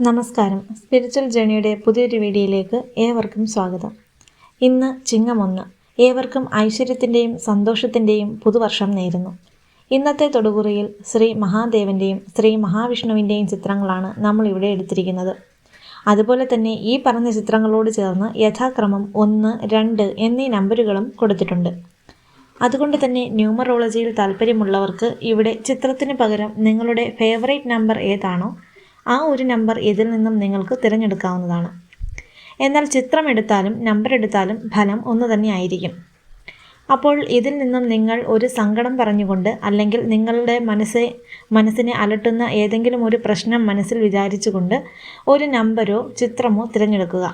നമസ്കാരം. സ്പിരിച്വൽ ജേണിയുടെ പുതിയൊരു വീഡിയോയിലേക്ക് ഏവർക്കും സ്വാഗതം. ഇന്ന് ചിങ്ങം 1. ഏവർക്കും ഐശ്വര്യത്തിൻ്റെയും സന്തോഷത്തിൻ്റെയും പുതുവർഷം നേരുന്നു. ഇന്നത്തെ തൊടുകുറിയിൽ ശ്രീ മഹാദേവൻ്റെയും ശ്രീ മഹാവിഷ്ണുവിൻ്റെയും ചിത്രങ്ങളാണ് നമ്മൾ ഇവിടെ എടുത്തിരിക്കുന്നത്. അതുപോലെ തന്നെ ഈ പറഞ്ഞ ചിത്രങ്ങളോട് ചേർന്ന് യഥാക്രമം 1, 2 എന്നീ നമ്പറുകളും കൊടുത്തിട്ടുണ്ട്. അതുകൊണ്ട് തന്നെ ന്യൂമറോളജിയിൽ താല്പര്യമുള്ളവർക്ക് ഇവിടെ ചിത്രത്തിന് പകരം നിങ്ങളുടെ ഫേവറേറ്റ് നമ്പർ ഏതാണോ ആ ഒരു നമ്പർ ഇതിൽ നിന്നും നിങ്ങൾക്ക് തിരഞ്ഞെടുക്കാവുന്നതാണ്. എന്നാൽ ചിത്രം എടുത്താലും നമ്പർ എടുത്താലും ഫലം ഒന്ന് തന്നെ ആയിരിക്കും. അപ്പോൾ ഇതിൽ നിന്നും നിങ്ങൾ ഒരു സങ്കടം പറഞ്ഞുകൊണ്ട് അല്ലെങ്കിൽ നിങ്ങളുടെ മനസ്സിനെ അലട്ടുന്ന ഏതെങ്കിലും ഒരു പ്രശ്നം മനസ്സിൽ വിചാരിച്ചുകൊണ്ട് ഒരു നമ്പരോ ചിത്രമോ തിരഞ്ഞെടുക്കുക.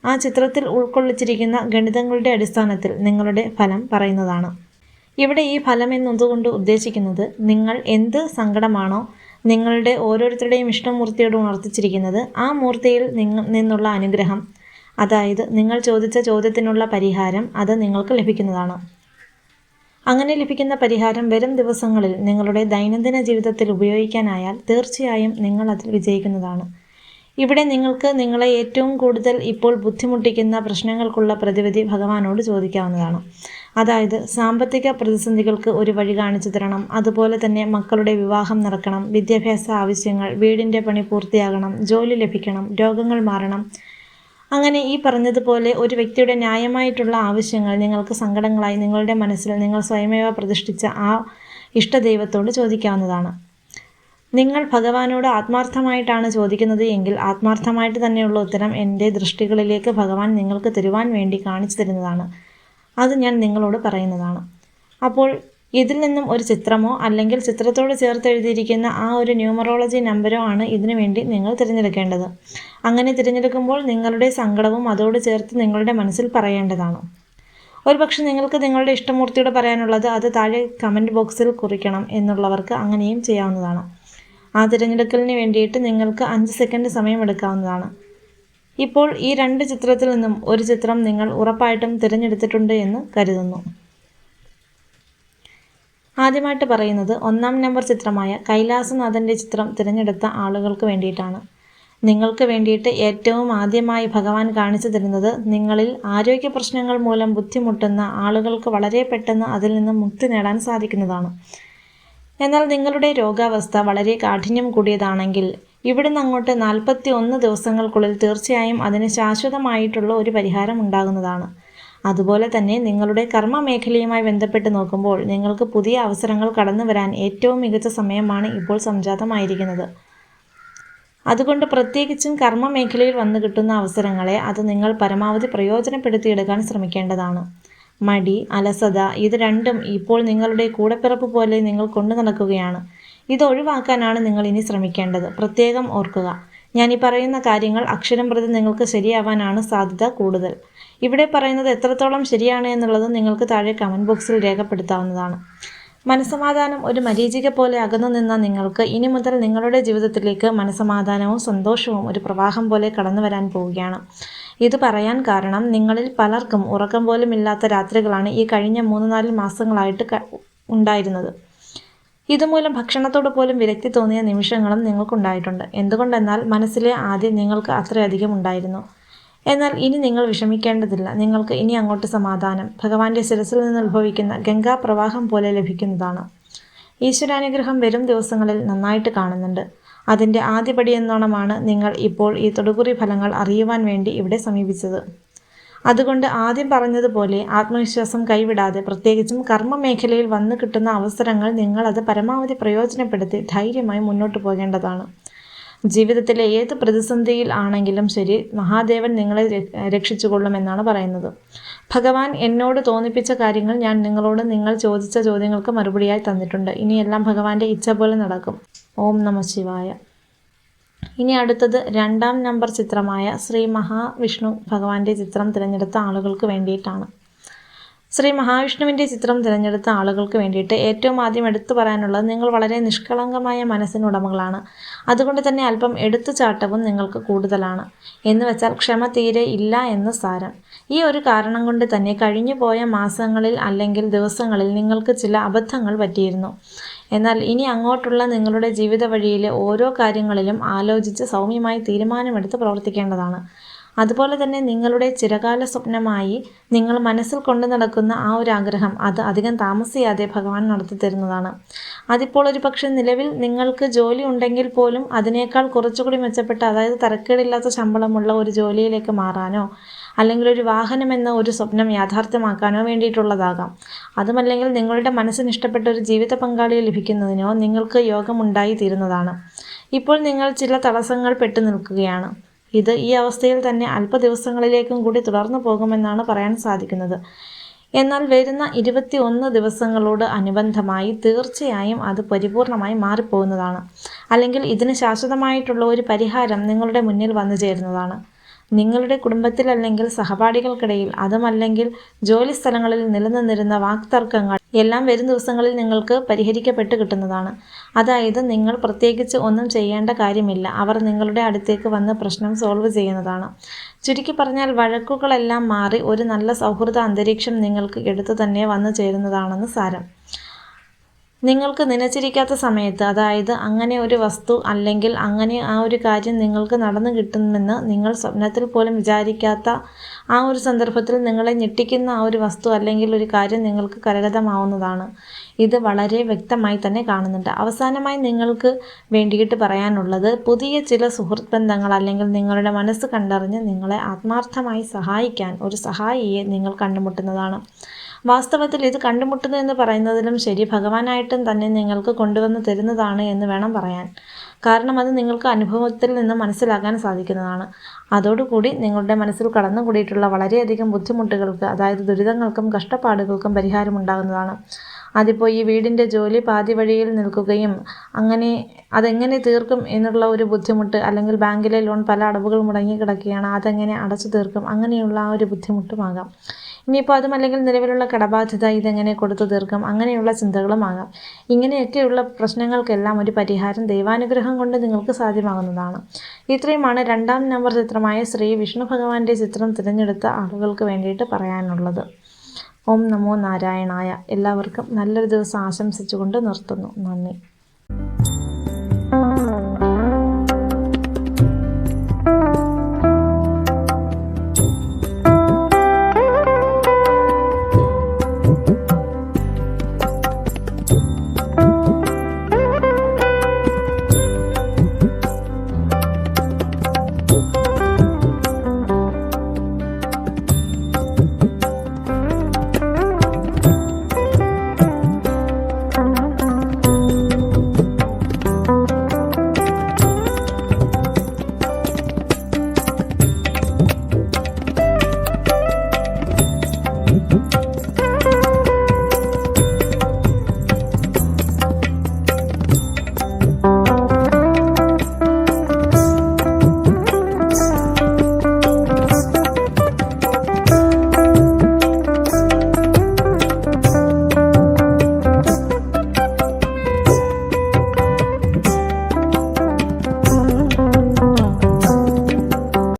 ആ ചിത്രത്തിൽ ഉൾക്കൊള്ളിച്ചിരിക്കുന്ന ഗണിതങ്ങളുടെ അടിസ്ഥാനത്തിൽ നിങ്ങളുടെ ഫലം പറയുന്നതാണ്. ഇവിടെ ഈ ഫലം എന്നതുകൊണ്ട് ഉദ്ദേശിക്കുന്നത് നിങ്ങൾ എന്ത് സങ്കടമാണോ നിങ്ങളുടെ ഓരോരുത്തരുടെയും ഇഷ്ടമൂർത്തിയോട് ഉണർത്തിച്ചിരിക്കുന്നത് ആ മൂർത്തിയിൽ നിന്നുള്ള അനുഗ്രഹം, അതായത് നിങ്ങൾ ചോദിച്ച ചോദ്യത്തിനുള്ള പരിഹാരം, അത് നിങ്ങൾക്ക് ലഭിക്കുന്നതാണ്. അങ്ങനെ ലഭിക്കുന്ന പരിഹാരം വരും ദിവസങ്ങളിൽ നിങ്ങളുടെ ദൈനംദിന ജീവിതത്തിൽ ഉപയോഗിക്കാനായാൽ തീർച്ചയായും നിങ്ങൾ അതിൽ വിജയിക്കുന്നതാണ്. ഇവിടെ നിങ്ങൾക്ക് നിങ്ങളെ ഏറ്റവും കൂടുതൽ ഇപ്പോൾ ബുദ്ധിമുട്ടിക്കുന്ന പ്രശ്നങ്ങൾക്കുള്ള പ്രതിവിധി ഭഗവാനോട് ചോദിക്കാവുന്നതാണ്. അതായത് സാമ്പത്തിക പ്രതിസന്ധികൾക്ക് ഒരു വഴി കാണിച്ചു തരണം, അതുപോലെ തന്നെ മക്കളുടെ വിവാഹം നടക്കണം, വിദ്യാഭ്യാസ ആവശ്യങ്ങൾ, വീടിൻ്റെ പണി പൂർത്തിയാകണം, ജോലി ലഭിക്കണം, രോഗങ്ങൾ മാറണം. അങ്ങനെ ഈ പറഞ്ഞതുപോലെ ഒരു വ്യക്തിയുടെ ന്യായമായിട്ടുള്ള ആവശ്യങ്ങൾ നിങ്ങൾക്ക് സങ്കടങ്ങളായി നിങ്ങളുടെ മനസ്സിൽ നിങ്ങൾ സ്വയമേവ പ്രതിഷ്ഠിച്ച ആ ഇഷ്ടദൈവത്തോട് ചോദിക്കാവുന്നതാണ്. നിങ്ങൾ ഭഗവാനോട് ആത്മാർത്ഥമായിട്ടാണ് ചോദിക്കുന്നത് എങ്കിൽ ആത്മാർത്ഥമായിട്ട് തന്നെയുള്ള ഉത്തരം എൻ്റെ ദൃഷ്ടികളിലേക്ക് ഭഗവാൻ നിങ്ങൾക്ക് തരുവാൻ വേണ്ടി കാണിച്ചു തരുന്നതാണ്. അത് ഞാൻ നിങ്ങളോട് പറയുന്നതാണ്. അപ്പോൾ ഇതിൽ നിന്നും ഒരു ചിത്രമോ അല്ലെങ്കിൽ ചിത്രത്തോട് ചേർത്ത് എഴുതിയിരിക്കുന്ന ആ ഒരു ന്യൂമറോളജി നമ്പരോ ആണ് ഇതിനു വേണ്ടി നിങ്ങൾ തിരഞ്ഞെടുക്കേണ്ടത്. അങ്ങനെ തിരഞ്ഞെടുക്കുമ്പോൾ നിങ്ങളുടെ സങ്കടവും അതോട് ചേർത്ത് നിങ്ങളുടെ മനസ്സിൽ പറയേണ്ടതാണ്. ഒരുപക്ഷെ നിങ്ങൾക്ക് നിങ്ങളുടെ ഇഷ്ടമൂർത്തിയോട് പറയാനുള്ളത് അത് താഴെ കമൻറ്റ് ബോക്സിൽ കുറിക്കണം എന്നുള്ളവർക്ക് അങ്ങനെയും ചെയ്യാവുന്നതാണ്. ആ തിരഞ്ഞെടുക്കലിന് വേണ്ടിയിട്ട് നിങ്ങൾക്ക് 5 സെക്കൻഡ് സമയമെടുക്കാവുന്നതാണ്. ഇപ്പോൾ ഈ 2 ചിത്രത്തിൽ നിന്നും ഒരു ചിത്രം നിങ്ങൾ ഉറപ്പായിട്ടും തിരഞ്ഞെടുത്തിട്ടുണ്ട് എന്ന് കരുതുന്നു. ആദ്യമായിട്ട് പറയുന്നത് 1-ാം നമ്പർ ചിത്രമായ കൈലാസനാഥൻ്റെ ചിത്രം തിരഞ്ഞെടുത്ത ആളുകൾക്ക് വേണ്ടിയിട്ടാണ്. നിങ്ങൾക്ക് വേണ്ടിയിട്ട് ഏറ്റവും ആദ്യമായി ഭഗവാൻ കാണിച്ചു തരുന്നത് നിങ്ങളിൽ ആരോഗ്യ പ്രശ്നങ്ങൾ മൂലം ബുദ്ധിമുട്ടുന്ന ആളുകൾക്ക് വളരെ പെട്ടെന്ന് അതിൽ നിന്ന് മുക്തി നേടാൻ സാധിക്കുന്നതാണ്. എന്നാൽ നിങ്ങളുടെ രോഗാവസ്ഥ വളരെ കാഠിന്യം കൂടിയതാണെങ്കിൽ ഇവിടുന്ന് അങ്ങോട്ട് 41 ദിവസങ്ങൾക്കുള്ളിൽ തീർച്ചയായും അതിന് ശാശ്വതമായിട്ടുള്ള ഒരു പരിഹാരം ഉണ്ടാകുന്നതാണ്. അതുപോലെ തന്നെ നിങ്ങളുടെ കർമ്മ മേഖലയുമായി ബന്ധപ്പെട്ട് നോക്കുമ്പോൾ നിങ്ങൾക്ക് പുതിയ അവസരങ്ങൾ കടന്നു വരാൻ ഏറ്റവും മികച്ച സമയമാണ് ഇപ്പോൾ സംജാതമായിരിക്കുന്നത്. അതുകൊണ്ട് പ്രത്യേകിച്ചും കർമ്മ മേഖലയിൽ വന്നു കിട്ടുന്ന അവസരങ്ങളെ അത് നിങ്ങൾ പരമാവധി പ്രയോജനപ്പെടുത്തിയെടുക്കാൻ ശ്രമിക്കേണ്ടതാണ്. മടി, അലസത ഇത് രണ്ടും ഇപ്പോൾ നിങ്ങളുടെ കൂടപ്പിറപ്പ് പോലെ നിങ്ങൾ കൊണ്ടു നടക്കുകയാണ്. ഇത് ഒഴിവാക്കാനാണ് നിങ്ങൾ ഇനി ശ്രമിക്കേണ്ടത്. പ്രത്യേകം ഓർക്കുക, ഞാൻ ഈ പറയുന്ന കാര്യങ്ങൾ അക്ഷരം പ്രതി നിങ്ങൾക്ക് ശരിയാവാനാണ് സാധ്യത കൂടുതൽ. ഇവിടെ പറയുന്നത് എത്രത്തോളം ശരിയാണ് എന്നുള്ളത് നിങ്ങൾക്ക് താഴെ കമൻറ്റ് ബോക്സിൽ രേഖപ്പെടുത്താവുന്നതാണ്. മനസ്സമാധാനം ഒരു മരീചിക പോലെ അകന്നു നിന്ന നിങ്ങൾക്ക് ഇനി മുതൽ നിങ്ങളുടെ ജീവിതത്തിലേക്ക് മനസ്സമാധാനവും സന്തോഷവും ഒരു പ്രവാഹം പോലെ കടന്നു വരാൻ പോവുകയാണ്. ഇത് പറയാൻ കാരണം നിങ്ങളിൽ പലർക്കും ഉറക്കം പോലും ഇല്ലാത്ത രാത്രികളാണ് ഈ കഴിഞ്ഞ 3-4 മാസങ്ങളായിട്ട് ഉണ്ടായിരുന്നത്. ഇതുമൂലം ഭക്ഷണത്തോട് പോലും വിരക്തി തോന്നിയ നിമിഷങ്ങളും നിങ്ങൾക്കുണ്ടായിട്ടുണ്ട്. എന്തുകൊണ്ടെന്നാൽ മനസ്സിലെ ആദ്യം നിങ്ങൾക്ക് അത്രയധികം ഉണ്ടായിരുന്നു. എന്നാൽ ഇനി നിങ്ങൾ വിഷമിക്കേണ്ടതില്ല. നിങ്ങൾക്ക് ഇനി അങ്ങോട്ട് സമാധാനം ഭഗവാന്റെ ശിരസിൽ നിന്ന് ഉത്ഭവിക്കുന്ന ഗംഗാ പ്രവാഹം പോലെ ലഭിക്കുന്നതാണ്. ഈശ്വരാനുഗ്രഹം വരും ദിവസങ്ങളിൽ നന്നായിട്ട് കാണുന്നുണ്ട്. അതിൻ്റെ ആദ്യപടി എന്നോണമാണ് നിങ്ങൾ ഇപ്പോൾ ഈ തൊടുകുറി ഫലങ്ങൾ അറിയുവാൻ വേണ്ടി ഇവിടെ സമീപിച്ചത്. അതുകൊണ്ട് ആദ്യം പറഞ്ഞതുപോലെ ആത്മവിശ്വാസം കൈവിടാതെ പ്രത്യേകിച്ചും കർമ്മ മേഖലയിൽ വന്നു കിട്ടുന്ന അവസരങ്ങൾ നിങ്ങളത് പരമാവധി പ്രയോജനപ്പെടുത്തി ധൈര്യമായി മുന്നോട്ട് പോകേണ്ടതാണ്. ജീവിതത്തിലെ ഏത് പ്രതിസന്ധിയിൽ ആണെങ്കിലും ശരി മഹാദേവൻ നിങ്ങളെ രക്ഷിച്ചുകൊള്ളുമെന്നാണ് പറയുന്നത്. ഭഗവാൻ എന്നോട് തോന്നിപ്പിച്ച കാര്യങ്ങൾ ഞാൻ നിങ്ങളോട് നിങ്ങൾ ചോദിച്ച ചോദ്യങ്ങൾക്ക് മറുപടിയായി തന്നിട്ടുണ്ട്. ഇനിയെല്ലാം ഭഗവാന്റെ ഇച്ഛ പോലെ നടക്കും. ഓം നമഃ ശിവായ. ഇനി അടുത്തത് 2-ാം നമ്പർ ചിത്രമായ ശ്രീ മഹാവിഷ്ണു ഭഗവാന്റെ ചിത്രം തിരഞ്ഞെടുത്ത ആളുകൾക്ക് വേണ്ടിയിട്ടാണ്. ശ്രീ മഹാവിഷ്ണുവിൻ്റെ ചിത്രം തിരഞ്ഞെടുത്ത ആളുകൾക്ക് വേണ്ടിയിട്ട് ഏറ്റവും ആദ്യം എടുത്തു പറയാനുള്ളത് നിങ്ങൾ വളരെ നിഷ്കളങ്കമായ മനസ്സിനുടമകളാണ്. അതുകൊണ്ട് തന്നെ അല്പം എടുത്തുചാട്ടവും നിങ്ങൾക്ക് കൂടുതലാണ്. എന്ന് വെച്ചാൽ ക്ഷമ തീരെ ഇല്ല എന്ന് സാരം. ഈ ഒരു കാരണം കൊണ്ട് തന്നെ കഴിഞ്ഞു പോയ മാസങ്ങളിൽ അല്ലെങ്കിൽ ദിവസങ്ങളിൽ നിങ്ങൾക്ക് ചില അബദ്ധങ്ങൾ പറ്റിയിരുന്നു. എന്നാൽ ഇനി അങ്ങോട്ടുള്ള നിങ്ങളുടെ ജീവിത വഴിയിലെ ഓരോ കാര്യങ്ങളിലും ആലോചിച്ച് സൗമ്യമായി തീരുമാനമെടുത്ത് പ്രവർത്തിക്കേണ്ടതാണ്. അതുപോലെ തന്നെ നിങ്ങളുടെ ചിരകാല സ്വപ്നമായി നിങ്ങൾ മനസ്സിൽ കൊണ്ടു നടക്കുന്ന ആ ഒരു ആഗ്രഹം അത് അധികം താമസിയാതെ ഭഗവാൻ നടത്തി തരുന്നതാണ്. അതിപ്പോൾ ഒരു പക്ഷേ നിലവിൽ നിങ്ങൾക്ക് ജോലി ഉണ്ടെങ്കിൽ പോലും അതിനേക്കാൾ കുറച്ചുകൂടി മെച്ചപ്പെട്ട, അതായത് തരക്കേടില്ലാത്ത ശമ്പളമുള്ള ഒരു ജോലിയിലേക്ക് മാറാനോ അല്ലെങ്കിൽ ഒരു വാഹനമെന്ന ഒരു സ്വപ്നം യാഥാർത്ഥ്യമാക്കാനോ വേണ്ടിയിട്ടുള്ളതാകാം. അതുമല്ലെങ്കിൽ നിങ്ങളുടെ മനസ്സിന് ഇഷ്ടപ്പെട്ട ഒരു ജീവിത പങ്കാളിയെ ലഭിക്കുന്നതിനോ നിങ്ങൾക്ക് യോഗമുണ്ടായി തീരുന്നതാണ്. ഇപ്പോൾ നിങ്ങൾ ചില തടസ്സങ്ങൾ പെട്ടു നിൽക്കുകയാണ്. ഇത് ഈ അവസ്ഥയിൽ തന്നെ അല്പ ദിവസങ്ങളിലേക്കും കൂടി തുടർന്നു പോകുമെന്നാണ് പറയാൻ സാധിക്കുന്നത്. എന്നാൽ വരുന്ന 21 ദിവസങ്ങളോട് അനുബന്ധമായി തീർച്ചയായും അത് പരിപൂർണമായി മാറിപ്പോകുന്നതാണ്. അല്ലെങ്കിൽ ഇതിന് ശാശ്വതമായിട്ടുള്ള ഒരു പരിഹാരം നിങ്ങളുടെ മുന്നിൽ വന്നു ചേരുന്നതാണ്. നിങ്ങളുടെ കുടുംബത്തിൽ അല്ലെങ്കിൽ സഹപാഠികൾക്കിടയിൽ, അതുമല്ലെങ്കിൽ ജോലി സ്ഥലങ്ങളിൽ നിലനിന്നിരുന്ന വാക്തർക്കങ്ങൾ എല്ലാം വരും ദിവസങ്ങളിൽ നിങ്ങൾക്ക് പരിഹരിക്കപ്പെട്ട് കിട്ടുന്നതാണ്. അതായത് നിങ്ങൾ പ്രത്യേകിച്ച് ഒന്നും ചെയ്യേണ്ട കാര്യമില്ല, അവർ നിങ്ങളുടെ അടുത്തേക്ക് വന്ന് പ്രശ്നം സോൾവ് ചെയ്യുന്നതാണ്. ചുരുക്കി പറഞ്ഞാൽ വഴക്കുകളെല്ലാം മാറി ഒരു നല്ല സൗഹൃദ അന്തരീക്ഷം നിങ്ങൾക്ക് എടുത്തു തന്നെ വന്നു ചേരുന്നതാണെന്ന് സാരം. നിങ്ങൾക്ക് നനച്ചിരിക്കാത്ത സമയത്ത്, അതായത് അങ്ങനെ ഒരു വസ്തു അല്ലെങ്കിൽ അങ്ങനെ ആ ഒരു കാര്യം നിങ്ങൾക്ക് നടന്നു കിട്ടുമെന്ന് നിങ്ങൾ സ്വപ്നത്തിൽ പോലും വിചാരിക്കാത്ത ആ ഒരു സന്ദർഭത്തിൽ നിങ്ങളെ ഞെട്ടിക്കുന്ന ആ ഒരു വസ്തു അല്ലെങ്കിൽ ഒരു കാര്യം നിങ്ങൾക്ക് കരഗതമാവുന്നതാണ്. ഇത് വളരെ വ്യക്തമായി തന്നെ കാണുന്നുണ്ട്. അവസാനമായി നിങ്ങൾക്ക് വേണ്ടിയിട്ട് പറയാനുള്ളത്, പുതിയ ചില സുഹൃത്ത് ബന്ധങ്ങൾ അല്ലെങ്കിൽ നിങ്ങളുടെ മനസ്സ് കണ്ടറിഞ്ഞ് നിങ്ങളെ ആത്മാർത്ഥമായി സഹായിക്കാൻ ഒരു സഹായിയെ നിങ്ങൾ കണ്ടുമുട്ടുന്നതാണ്. വാസ്തവത്തിൽ ഇത് കണ്ടുമുട്ടുന്നു എന്ന് പറയുന്നതിലും ശരി, ഭഗവാനായിട്ടും തന്നെ നിങ്ങൾക്ക് കൊണ്ടുവന്ന് തരുന്നതാണ് എന്ന് വേണം പറയാൻ. കാരണം അത് നിങ്ങൾക്ക് അനുഭവത്തിൽ നിന്ന് മനസ്സിലാക്കാൻ സാധിക്കുന്നതാണ്. അതോടുകൂടി നിങ്ങളുടെ മനസ്സിൽ കടന്നുകൂടിയിട്ടുള്ള വളരെയധികം ബുദ്ധിമുട്ടുകൾക്ക്, അതായത് ദുരിതങ്ങൾക്കും കഷ്ടപ്പാടുകൾക്കും പരിഹാരമുണ്ടാകുന്നതാണ്. അതിപ്പോൾ ഈ വീടിൻ്റെ ജോലി പാതി വഴിയിൽ നിൽക്കുകയും അങ്ങനെ അതെങ്ങനെ തീർക്കും എന്നുള്ള ഒരു ബുദ്ധിമുട്ട്, അല്ലെങ്കിൽ ബാങ്കിലെ ലോൺ പല അടവുകൾ മുടങ്ങിക്കിടക്കുകയാണ്, അതെങ്ങനെ അടച്ചു തീർക്കും, അങ്ങനെയുള്ള ആ ഒരു ബുദ്ധിമുട്ടുമാകാം. ഇനിയിപ്പോൾ അതുമല്ലെങ്കിൽ നിലവിലുള്ള കടബാധ്യത, ഇതെങ്ങനെ കൊടുത്തു തീർക്കും, അങ്ങനെയുള്ള ചിന്തകളുമാകാം. ഇങ്ങനെയൊക്കെയുള്ള പ്രശ്നങ്ങൾക്കെല്ലാം ഒരു പരിഹാരം ദൈവാനുഗ്രഹം കൊണ്ട് നിങ്ങൾക്ക് സാധ്യമാകുന്നതാണ്. ഇത്രയുമാണ് 2ാം നമ്പർ ചിത്രമായ ശ്രീ വിഷ്ണു ഭഗവാന്റെ ചിത്രം തിരഞ്ഞെടുത്ത ആളുകൾക്ക് വേണ്ടിയിട്ട് പറയാനുള്ളത്. ഓം നമോ നാരായണായ. എല്ലാവർക്കും നല്ലൊരു ദിവസം ആശംസിച്ചുകൊണ്ട് നിർത്തുന്നു. നന്ദി.